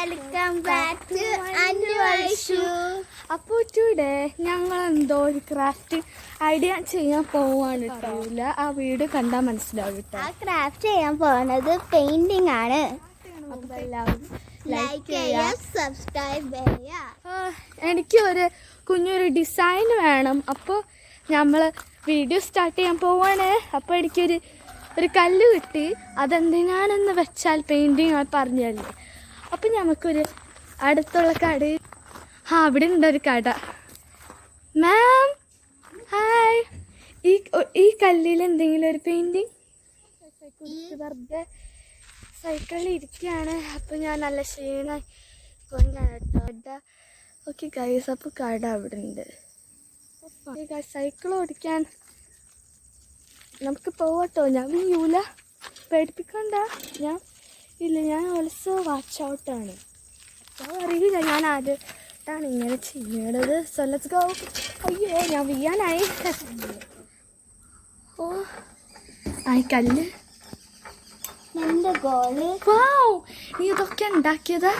Welcome back to Anveshu. അപ്പോൾ today ഞങ്ങൾ എന്തോ ഒരു ക്രാഫ്റ്റ് ഐഡിയ ചെയ്യാൻ പോവാണ് കേട്ടില്ല. ആ വീഡിയോ കണ്ടാൽ മനസ്സിലാവും കേട്ടോ. ആ ക്രാഫ്റ്റ് ചെയ്യാൻ പോകുന്നത് പെയിന്റിംഗ് ആണ്. അപ്പോൾ എല്ലാവരും ലൈക്ക് ചെയ്യുക, സബ്സ്ക്രൈബ് ചെയ്യുക. എനിക്ക് ഒരു കുഞ്ഞൊരു ഡിസൈൻ വേണം. അപ്പോൾ നമ്മൾ വീഡിയോ സ്റ്റാർട്ട് ചെയ്യാൻ പോവാണ്. അപ്പോൾ എനിക്കൊരു കല്ല് കിട്ടി. അതെന്തിനാണെന്ന് വെച്ചാൽ പെയിൻറ്റിങ് പറഞ്ഞല്ലേ. അപ്പം നമുക്കൊരു അടുത്തുള്ള കട, അവിടെ ഉണ്ടൊരു കട. മാം ഹായ്, ഈ കല്ലിൽ എന്തെങ്കിലും ഒരു പെയിൻറ്റിങ് വെറുതെ സൈക്കിളിൽ ഇരിക്കുകയാണ്. അപ്പോൾ ഞാൻ നല്ല ക്ഷീണമായി കൊണ്ടാട്ടോ. ഓക്കെ ഗൈസ്, അപ്പോൾ കട അവിടെ ഉണ്ട്. സൈക്കിൾ ഓടിക്കാൻ നമുക്ക് പോവട്ടോ. ഞാൻ വീയൂല, പേടിപ്പിക്കണ്ട. ഞാൻ ഓൾസോ വാച്ച് ഔട്ടാണ്. അപ്പോൾ അറിയില്ല ഞാൻ ആദ്യമായിട്ടാണ് ഇങ്ങനെ ചെയ്യണത്. So let's go. അയ്യോ ഞാൻ വീയാനായി. ഓ ആയി കല്ല്. എൻ്റെ ഗോള്. വൗ, നീ ഇതൊക്കെ ഉണ്ടാക്കിയതാ?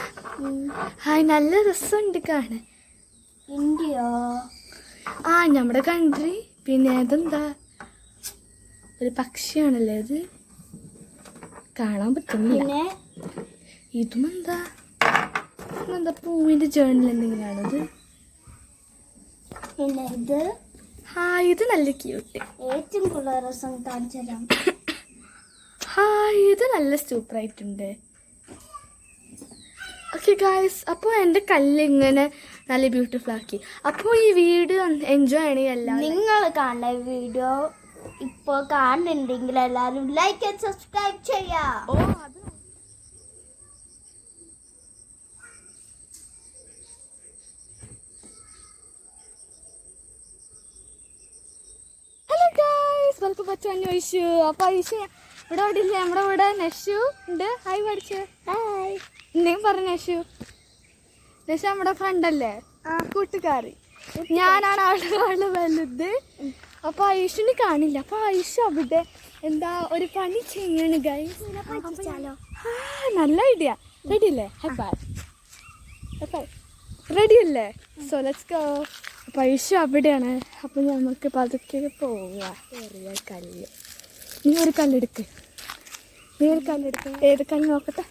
ഹായ്, നല്ല രസമുണ്ട് കാണാൻ. ഇന്ത്യയോ? ആ, നമ്മുടെ കൺട്രി. പിന്നെ അതെന്താ, ഒരു പക്ഷിയാണല്ലേ ഇത്, കാണാൻ പറ്റുന്നില്ല. ഇതും എന്താ പൂവിൻ്റെ ജേർണൽ എന്തെങ്കിലാണത്. പിന്നെ ഇത് ഇത് നല്ല ക്യൂട്ട്. ഏറ്റവും കൂടുതൽ രസം കാണിച്ചു തരാം. ഇത് നല്ല സൂപ്പറായിട്ടുണ്ട്. ഓക്കെ ഗായ്സ്, അപ്പോൾ എൻ്റെ കല്ല് ഇങ്ങനെ നല്ല ബ്യൂട്ടിഫുൾ ആക്കി. അപ്പോൾ ഈ വീഡിയോ എൻജോയ് ചെയ്യണമെങ്കിൽ നിങ്ങൾ കാണുന്ന വീഡിയോ ഇപ്പോൾ കാണുന്നുണ്ടെങ്കിൽ എല്ലാവരും ലൈക്ക് ആൻഡ് സബ്സ്ക്രൈബ് ചെയ്യാം. Hello guys, welcome back to Anveshu. അപ്പോൾ ഐഷു ഇവിടെ ഇല്ല, നമ്മുടെ ഇവിടെ നഷു ഉണ്ട്. ഹായ് പഠിച്ചു. ഹായ്. എന്തെങ്കിലും പറഞ്ഞു നഷു. നഷു നമ്മുടെ ഫ്രണ്ടല്ലേ, കൂട്ടുകാരി. ഞാനാണ് അവളുടെ വലുത്. അപ്പോൾ ഐഷുവിന് കാണില്ല. അപ്പോൾ ഐഷു അവിടെ എന്താ ഒരു പണി ചെയ്യാണ് ഗൈസ്. നല്ല ഐഡിയ. റെഡി അല്ലേ? റെഡി അല്ലേ? So let's go. അപ്പോൾ ഐഷു അവിടെയാണ്. അപ്പോൾ നമുക്ക് പതുക്കെ പോവുക. ചെറിയ കല്ല്. നീ ഒരു കല്ലെടുക്ക്. ഏത് കല്ല് നോക്കട്ടെ.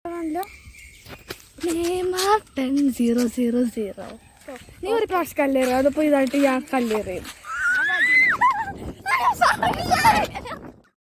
ആണല്ലോ 000. നീ ഒരു പ്രാവശ്യം കല്ലേറുക. അതിപ്പോൾ ഇതായിട്ട് ഞാൻ കല്ലേറിയും.